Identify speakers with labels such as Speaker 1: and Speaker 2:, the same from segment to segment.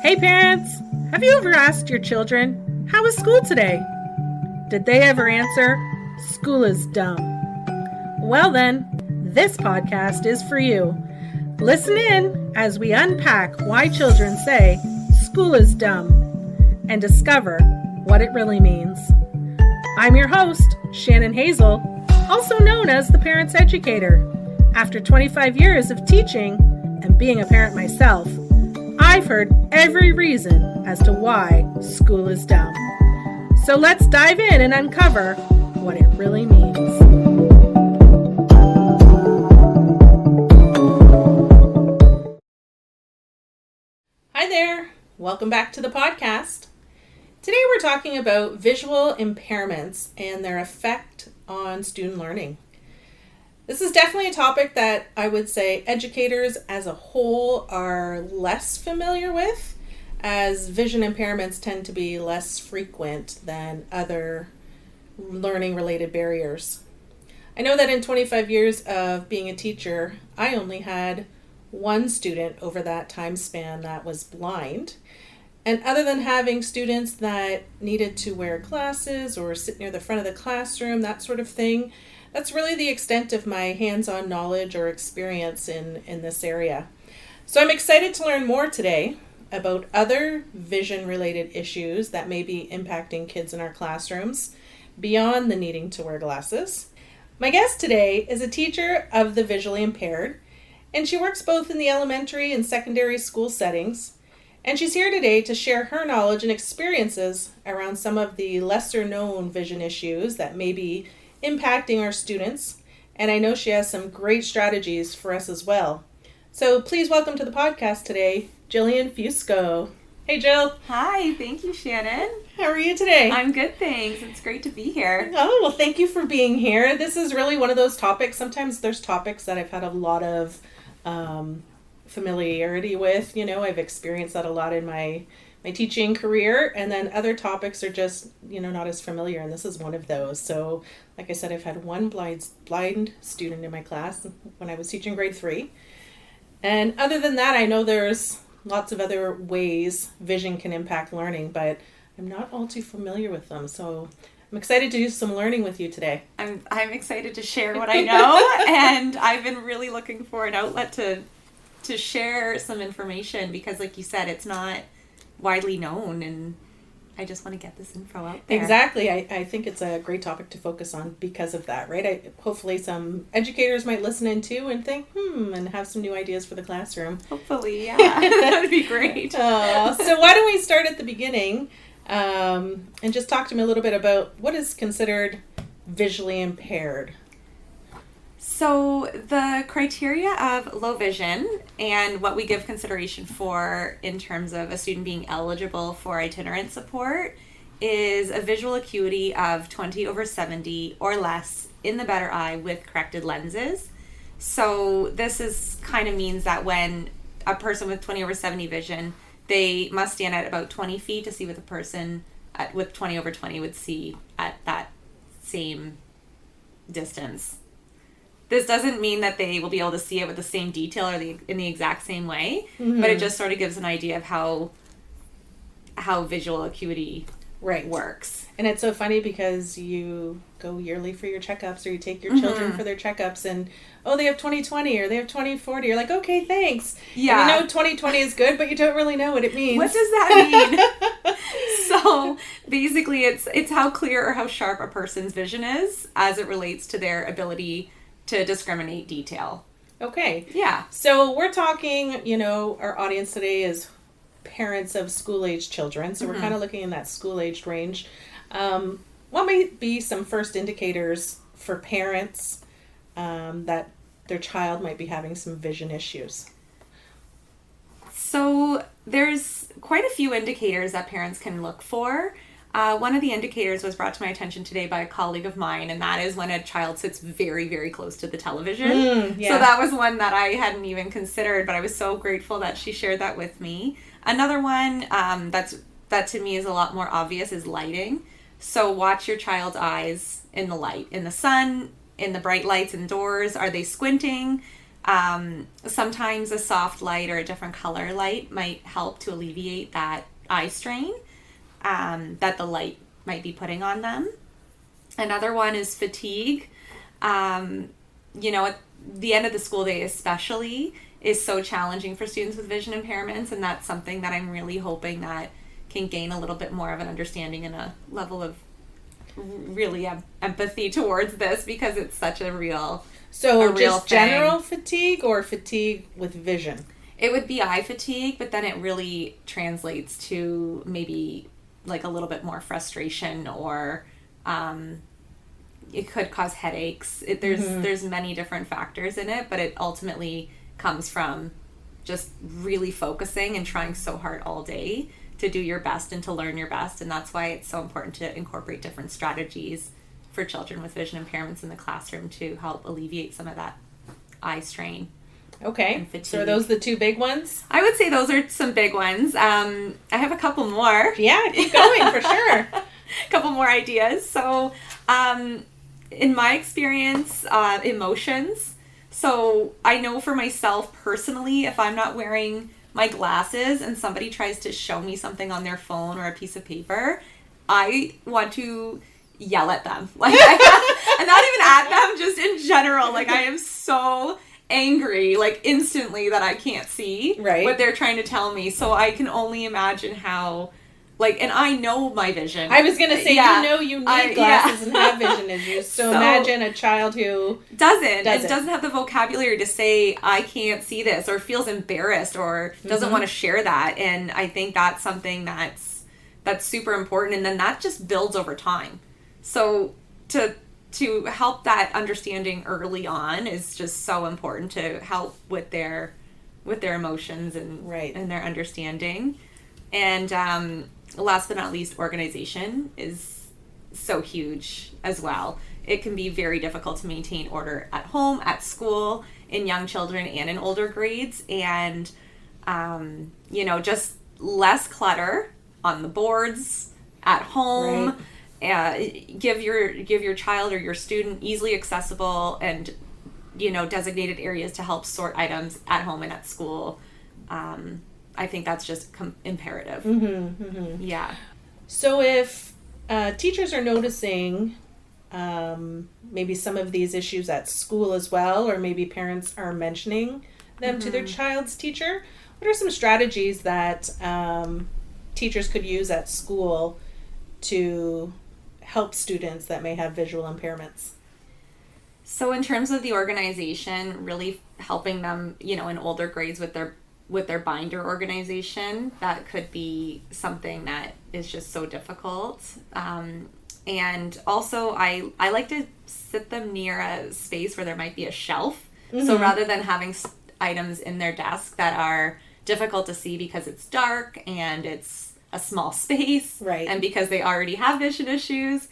Speaker 1: Hey parents, have you ever asked your children, how was school today? Did they ever answer, school is dumb? Well then, this podcast is for you. Listen in as we unpack why children say school is dumb and discover what it really means. I'm your host, Shannon Hazel, also known as the Parents Educator. After 25 years of teaching and being a parent myself, I've heard every reason as to why school is dumb. So let's dive in and uncover what it really means. Hi there, welcome back to the podcast. Today we're talking about visual impairments and their effect on student learning. This is definitely a topic that I would say educators as a whole are less familiar with, as vision impairments tend to be less frequent than other learning-related barriers. I know that in 25 years of being a teacher, I only had one student over that time span that was blind. And other than having students that needed to wear glasses or sit near the front of the classroom, that sort of thing, that's really the extent of my hands-on knowledge or experience in this area. So I'm excited to learn more today about other vision-related issues that may be impacting kids in our classrooms beyond the needing to wear glasses. My guest today is a teacher of the visually impaired, and she works both in the elementary and secondary school settings. And she's here today to share her knowledge and experiences around some of the lesser-known vision issues that may be impacting our students, and I know she has some great strategies for us as well. So please welcome to the podcast today, Gillian Fusco. Hey Jill.
Speaker 2: Hi, thank you, Shannon.
Speaker 1: How are you today?
Speaker 2: I'm good, thanks. It's great to be here.
Speaker 1: Oh, well, thank you for being here. This is really one of those topics. Sometimes there's topics that I've had a lot of familiarity with. You know, I've experienced that a lot in my teaching career, and then other topics are just, not as familiar, and this is one of those. So, like I said, I've had one blind student in my class when I was teaching grade 3. And other than that, I know there's lots of other ways vision can impact learning, but I'm not all too familiar with them. So I'm excited to do some learning with you today.
Speaker 2: I'm excited to share what I know, and I've been really looking for an outlet to share some information because, like you said, it's not widely known, and I just want to get this info out there.
Speaker 1: Exactly. I think it's a great topic to focus on because of that, right? Hopefully some educators might listen in too and think, and have some new ideas for the classroom.
Speaker 2: Hopefully, yeah. That would be great.
Speaker 1: So why don't we start at the beginning and just talk to me a little bit about what is considered visually impaired.
Speaker 2: So the criteria of low vision and what we give consideration for in terms of a student being eligible for itinerant support is a visual acuity of 20/70 or less in the better eye with corrected lenses. So this is kind of means that when a person with 20/70 vision, they must stand at about 20 feet to see what the person with 20/20 would see at that same distance. This doesn't mean that they will be able to see it with the same detail or in the exact same way, but it just sort of gives an idea of how visual acuity works.
Speaker 1: And it's so funny because you go yearly for your checkups or you take your children for their checkups and, they have 20/20 or they have 20/40. You're like, okay, thanks.
Speaker 2: Yeah.
Speaker 1: And 20/20 is good, but you don't really know what it means.
Speaker 2: What does that mean? So basically it's how clear or how sharp a person's vision is as it relates to their ability to discriminate detail.
Speaker 1: Okay.
Speaker 2: Yeah.
Speaker 1: So we're talking, our audience today is parents of school-aged children. So we're kind of looking in that school-aged range. What might be some first indicators for parents that their child might be having some vision issues?
Speaker 2: So there's quite a few indicators that parents can look for. One of the indicators was brought to my attention today by a colleague of mine, and that is when a child sits very, very close to the television. Yeah. So that was one that I hadn't even considered, but I was so grateful that she shared that with me. Another one that to me is a lot more obvious is lighting. So watch your child's eyes in the light, in the sun, in the bright lights indoors. Are they squinting? Sometimes a soft light or a different color light might help to alleviate that eye strain that the light might be putting on them. Another one is fatigue. At the end of the school day especially is so challenging for students with vision impairments, and that's something that I'm really hoping that can gain a little bit more of an understanding and a level of really empathy towards this, because it's such a real
Speaker 1: just
Speaker 2: thing.
Speaker 1: General fatigue or fatigue with vision?
Speaker 2: It would be eye fatigue, but then it really translates to maybe like a little bit more frustration, or it could cause headaches. There's many different factors in it, but it ultimately comes from just really focusing and trying so hard all day to do your best and to learn your best. And that's why it's so important to incorporate different strategies for children with vision impairments in the classroom to help alleviate some of that eye strain.
Speaker 1: Okay, so are those the two big ones?
Speaker 2: I would say those are some big ones. I have a couple more.
Speaker 1: Yeah, keep going for sure.
Speaker 2: A couple more ideas. So in my experience, emotions. So I know for myself personally, if I'm not wearing my glasses and somebody tries to show me something on their phone or a piece of paper, I want to yell at them. Like, and not even at them, just in general. Like, I am so angry, like, instantly, that I can't see what they're trying to tell me. So I can only imagine how, like, and I know my vision.
Speaker 1: I was going to say, you need glasses and have vision issues. So imagine a child who doesn't
Speaker 2: have the vocabulary to say, I can't see this, or feels embarrassed, or doesn't want to share that. And I think that's something that's super important. And then that just builds over time. So to help that understanding early on is just so important, to help with their emotions and their understanding. And last but not least, organization is so huge as well. It can be very difficult to maintain order at home, at school, in young children and in older grades. And just less clutter on the boards at home. Give your child or your student easily accessible and designated areas to help sort items at home and at school. I think that's just imperative. Yeah.
Speaker 1: So if teachers are noticing maybe some of these issues at school as well, or maybe parents are mentioning them to their child's teacher, what are some strategies that teachers could use at school to help students that may have visual impairments?
Speaker 2: So in terms of the organization, really helping them, in older grades with their binder organization, that could be something that is just so difficult. And also I like to sit them near a space where there might be a shelf. So rather than having items in their desk that are difficult to see because it's dark and it's a small space, and because they already have vision issues,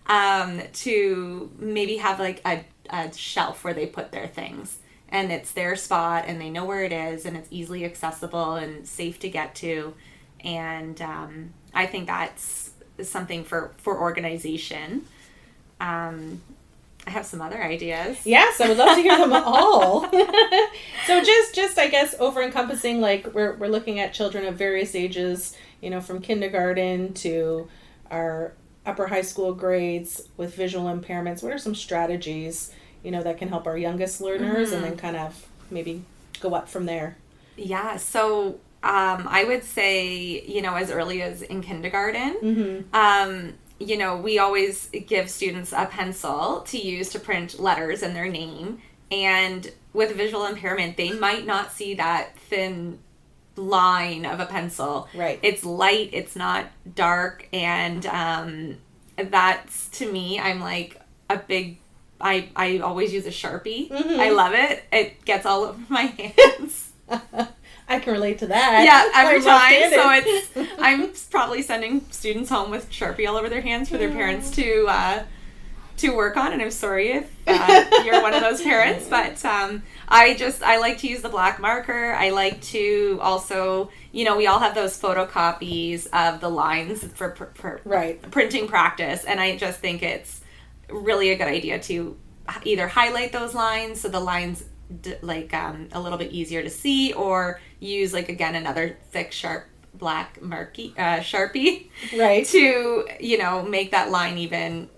Speaker 2: to maybe have like a shelf where they put their things, and it's their spot and they know where it is and it's easily accessible and safe to get to. And I think that's something for organization. I have some other ideas.
Speaker 1: Yes, I would love to hear them all. So just I guess over encompassing, like we're looking at children of various ages, from kindergarten to our upper high school grades with visual impairments. What are some strategies, that can help our youngest learners and then kind of maybe go up from there?
Speaker 2: Yeah, so I would say, as early as in kindergarten, we always give students a pencil to use to print letters and their name. And with visual impairment, they might not see that thin line of a pencil. It's light, it's not dark. And that's, to me, I'm like a big, I always use a Sharpie. I love it. It gets all over my hands.
Speaker 1: I can relate to that.
Speaker 2: Yeah, every time. So I'm probably sending students home with Sharpie all over their hands for their parents to work on. And I'm sorry if you're one of those parents, but I like to use the black marker. I like to also, we all have those photocopies of the lines for printing practice, and I just think it's really a good idea to either highlight those lines so the lines a little bit easier to see, or use like, again, another thick, sharp black Sharpie,
Speaker 1: right,
Speaker 2: to, you know, make that line even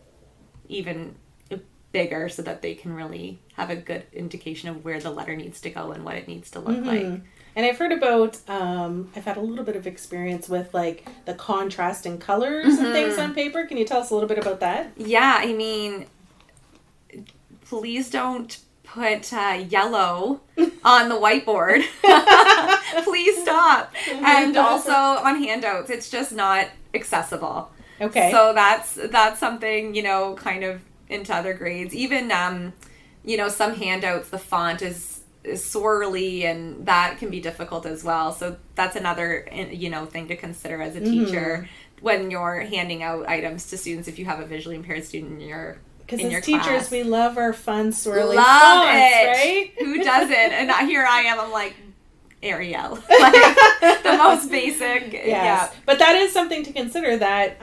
Speaker 2: bigger, so that they can really have a good indication of where the letter needs to go and what it needs to look like.
Speaker 1: And I've heard about, I've had a little bit of experience with like the contrast in colors and things on paper. Can you tell us a little bit about that?
Speaker 2: Yeah, I mean, please don't put yellow on the whiteboard. Please stop. And also on handouts, it's just not accessible.
Speaker 1: Okay.
Speaker 2: So that's something, you know, kind of into other grades. Even, you know, some handouts, the font is swirly, and that can be difficult as well. So that's another, you know, thing to consider as a teacher when you're handing out items to students, if you have a visually impaired student in your
Speaker 1: Because
Speaker 2: in
Speaker 1: as
Speaker 2: your
Speaker 1: teachers,
Speaker 2: class.
Speaker 1: we love our fun, swirly
Speaker 2: Love
Speaker 1: fonts,
Speaker 2: it.
Speaker 1: right?
Speaker 2: Who doesn't? And here I am, I'm like, Ariel. Like, the most basic.
Speaker 1: Yes.
Speaker 2: Yeah.
Speaker 1: But that is something to consider, that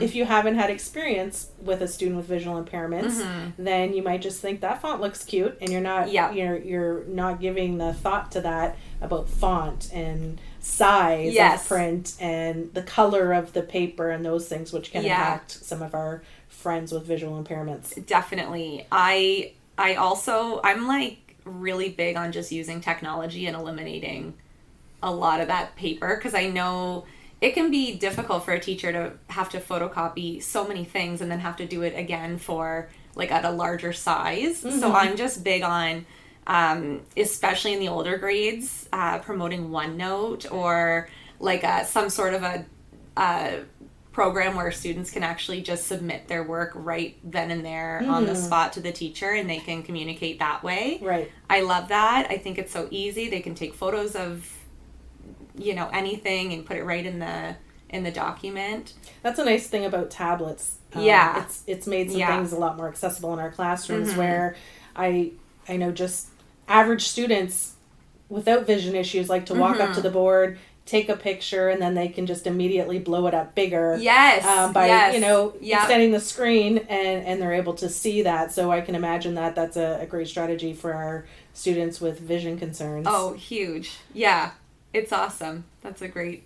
Speaker 1: if you haven't had experience with a student with visual impairments, then you might just think that font looks cute, and you're not you're not giving the thought to that about font and size of print and the color of the paper and those things, which can impact some of our friends with visual impairments.
Speaker 2: Definitely. I'm like really big on just using technology and eliminating a lot of that paper, because I know it can be difficult for a teacher to have to photocopy so many things and then have to do it again for like at a larger size. So I'm just big on especially in the older grades, promoting OneNote, or like some sort of a program where students can actually just submit their work right then and there on the spot to the teacher, and they can communicate that way.
Speaker 1: Right.
Speaker 2: I love that. I think it's so easy. They can take photos of, you know, anything and put it right in the document.
Speaker 1: That's a nice thing about tablets. It's made some things a lot more accessible in our classrooms, where I know just average students without vision issues like to walk up to the board, take a picture, and then they can just immediately blow it up bigger. By you know, extending the screen, and they're able to see that. So I can imagine that that's a great strategy for our students with vision concerns.
Speaker 2: Oh, huge. Yeah. It's awesome. That's a great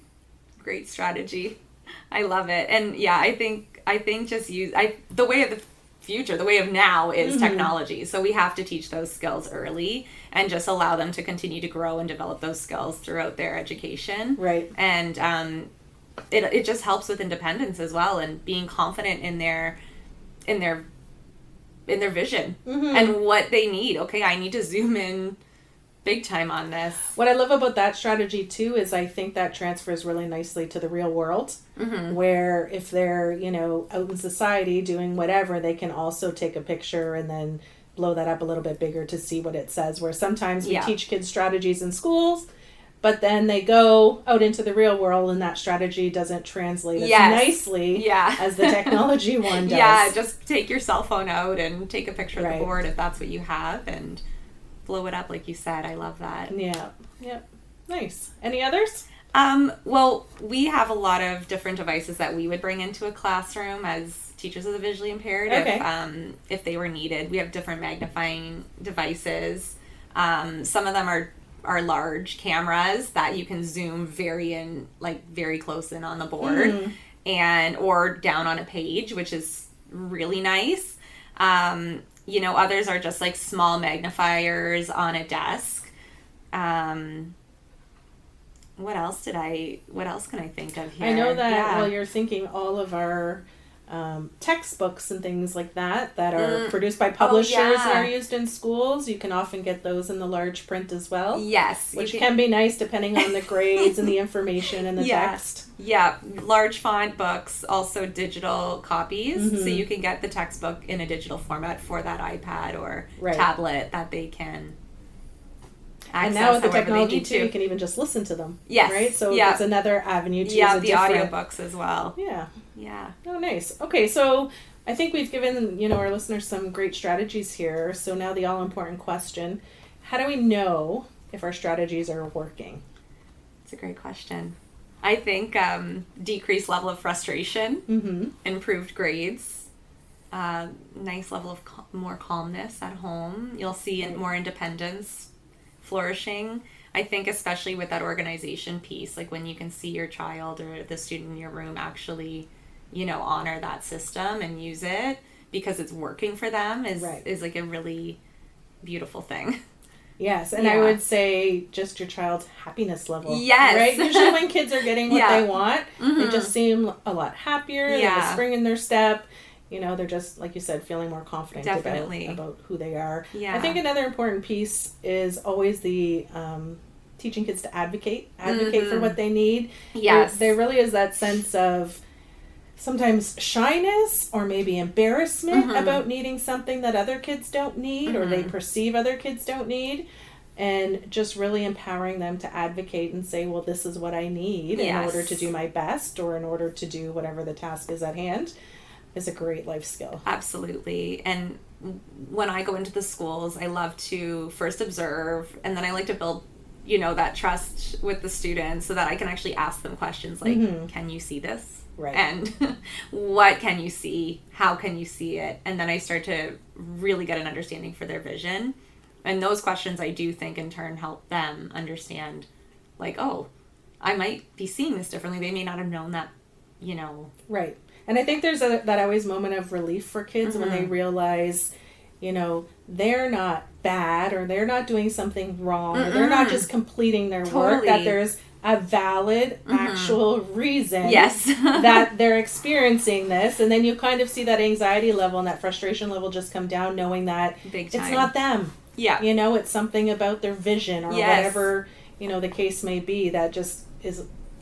Speaker 2: strategy. I love it. And yeah, I think just the way of the future, the way of now is technology. So we have to teach those skills early and just allow them to continue to grow and develop those skills throughout their education.
Speaker 1: Right.
Speaker 2: And it just helps with independence as well, and being confident in their vision and what they need. Okay, I need to zoom in big time on this.
Speaker 1: What I love about that strategy too is I think that transfers really nicely to the real world, where if they're, you know, out in society doing whatever, they can also take a picture and then blow that up a little bit bigger to see what it says. Where sometimes we teach kids strategies in schools, but then they go out into the real world and that strategy doesn't translate as nicely as the technology one does.
Speaker 2: Yeah, just take your cell phone out and take a picture of the board if that's what you have, and blow it up like you said. I love that.
Speaker 1: Yeah. Yep. Nice. Any others?
Speaker 2: Well, we have a lot of different devices that we would bring into a classroom as teachers of the visually impaired if they were needed. We have different magnifying devices. Some of them are large cameras that you can zoom very close in on the board or down on a page, which is really nice. You know, others are just like small magnifiers on a desk. What else can I think of here?
Speaker 1: I know that while you're thinking, all of our textbooks and things like that are produced by publishers and are used in schools, you can often get those in the large print as well.
Speaker 2: Yes.
Speaker 1: Which can be nice depending on the grades and the information and the text.
Speaker 2: Yeah. Large font books, also digital copies. So you can get the textbook in a digital format for that iPad or tablet that they can access.
Speaker 1: And now with the technology too, you can even just listen to them.
Speaker 2: Yes.
Speaker 1: Right? So it's another avenue to use a
Speaker 2: the audiobooks as well.
Speaker 1: Yeah.
Speaker 2: Yeah.
Speaker 1: Oh, nice. Okay, so I think we've given, you know, our listeners some great strategies here. So now the all-important question, how do we know if our strategies are working?
Speaker 2: It's a great question. I think decreased level of frustration, improved grades, nice level of more calmness at home. You'll see more independence flourishing. I think especially with that organization piece, like when you can see your child or the student in your room actually, honor that system and use it because it's working for them is like a really beautiful thing.
Speaker 1: Yes, and I would say just your child's happiness level.
Speaker 2: Yes.
Speaker 1: Right? Usually when kids are getting what they want, they just seem a lot happier. They have a spring in their step. They're just, like you said, feeling more confident about who they are. Yeah. I think another important piece is always the teaching kids to advocate for what they need.
Speaker 2: Yes.
Speaker 1: There really is that sense of sometimes shyness or maybe embarrassment about needing something that other kids don't need or they perceive other kids don't need, and just really empowering them to advocate and say, well, this is what I need in order to do my best or in order to do whatever the task is at hand is a great life skill.
Speaker 2: Absolutely. And when I go into the schools, I love to first observe, and then I like to build that trust with the students so that I can actually ask them questions like, can you see this?
Speaker 1: Right.
Speaker 2: And what can you see? How can you see it? And then I start to really get an understanding for their vision. And those questions I do think in turn help them understand like, oh, I might be seeing this differently. They may not have known that,
Speaker 1: Right. And I think there's that always moment of relief for kids when they realize, they're not bad or they're not doing something wrong or they're not just completing their work, that there's a valid, actual reason that they're experiencing this. And then you kind of see that anxiety level and that frustration level just come down, knowing that it's not them.
Speaker 2: Yeah.
Speaker 1: It's something about their vision or whatever, the case may be that just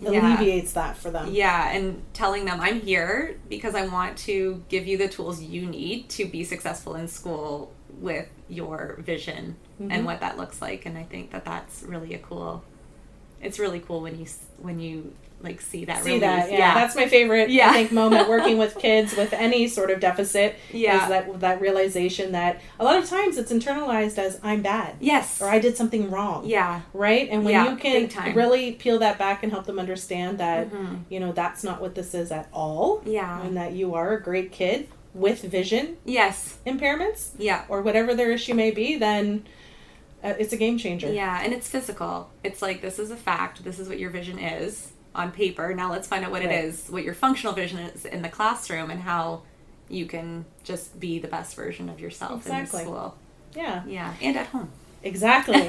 Speaker 1: alleviates that for them.
Speaker 2: Yeah, and telling them I'm here because I want to give you the tools you need to be successful in school with your vision and what that looks like. And I think that that's really it's really cool when you like see that relief.
Speaker 1: That's my favorite I think moment working with kids with any sort of deficit is that realization that a lot of times it's internalized as I'm bad or I did something wrong right, and when you can really peel that back and help them understand that that's not what this is at all, and that you are a great kid with vision impairments or whatever their issue may be, then it's a game changer.
Speaker 2: Yeah, and it's physical. It's like, this is a fact. This is what your vision is on paper. Now let's find out what it is, what your functional vision is in the classroom, and how you can just be the best version of yourself in school. Yeah. Yeah, and at home.
Speaker 1: Exactly.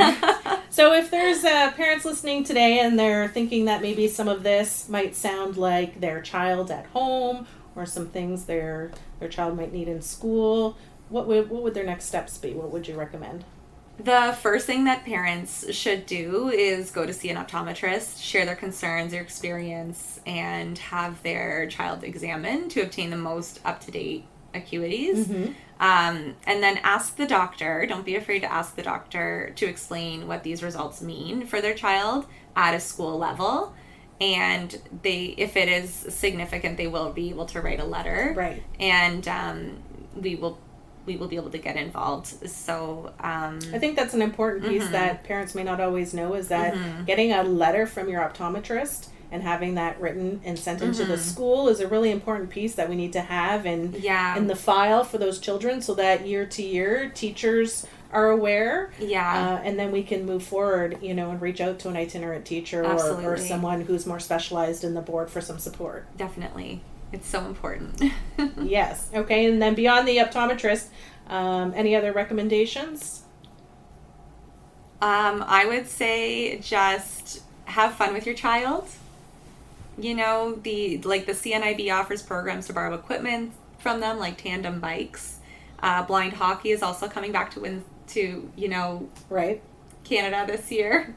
Speaker 1: So if there's parents listening today and they're thinking that maybe some of this might sound like their child at home or some things their child might need in school, what would their next steps be? What would you recommend?
Speaker 2: The first thing that parents should do is go to see an optometrist, share their concerns, their experience, and have their child examined to obtain the most up-to-date acuities. And then ask the doctor, don't be afraid to ask the doctor to explain what these results mean for their child at a school level. And if it is significant, they will be able to write a letter.
Speaker 1: Right.
Speaker 2: And we will be able to get involved. So
Speaker 1: I think that's an important piece that parents may not always know, is that getting a letter from your optometrist and having that written and sent into the school is a really important piece that we need to have in the file for those children, so that year to year teachers are aware. And then we can move forward, and reach out to an itinerant teacher or someone who's more specialized in the board for some support.
Speaker 2: Definitely. It's so important.
Speaker 1: Yes. Okay. And then beyond the optometrist, any other recommendations?
Speaker 2: I would say just have fun with your child. The CNIB offers programs to borrow equipment from them, like tandem bikes. Blind hockey is also coming back to Canada this year.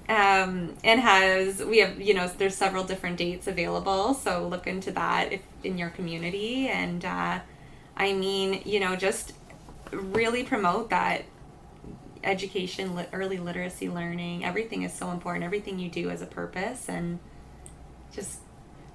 Speaker 2: And there's several different dates available, so look into that if in your community. And just really promote that education, early literacy learning. Everything is so important. Everything you do has a purpose, and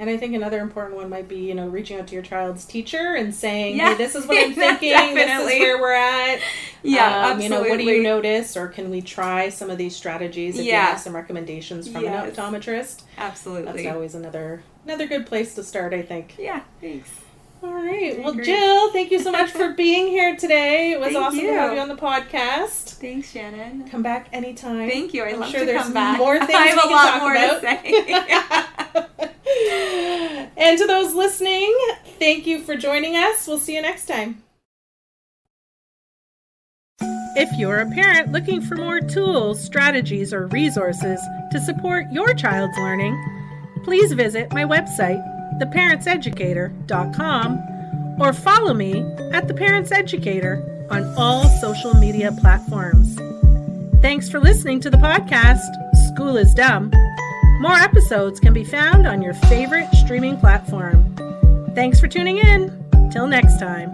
Speaker 1: I think another important one might be, reaching out to your child's teacher and saying, hey, this is what I'm thinking, this is where we're at.
Speaker 2: Absolutely.
Speaker 1: What do you notice, or can we try some of these strategies if you have some recommendations from an optometrist?
Speaker 2: Absolutely.
Speaker 1: That's always another good place to start, I think.
Speaker 2: Yeah, thanks.
Speaker 1: All right. Well, Jill, thank you so much for being here today. It was awesome to have you on the podcast.
Speaker 2: Thanks, Shannon.
Speaker 1: Come back anytime.
Speaker 2: Thank you.
Speaker 1: I'm
Speaker 2: love
Speaker 1: sure
Speaker 2: to
Speaker 1: there's
Speaker 2: come back.
Speaker 1: more things
Speaker 2: I have
Speaker 1: we
Speaker 2: a
Speaker 1: can
Speaker 2: lot
Speaker 1: talk
Speaker 2: more
Speaker 1: about.
Speaker 2: to say.
Speaker 1: And to those listening, thank you for joining us. We'll see you next time. If you're a parent looking for more tools, strategies, or resources to support your child's learning, please visit my website, theparentseducator.com, or follow me at The Parents Educator on all social media platforms. Thanks for listening to the podcast, School is Dumb. More episodes can be found on your favorite streaming platform. Thanks for tuning in. Till next time.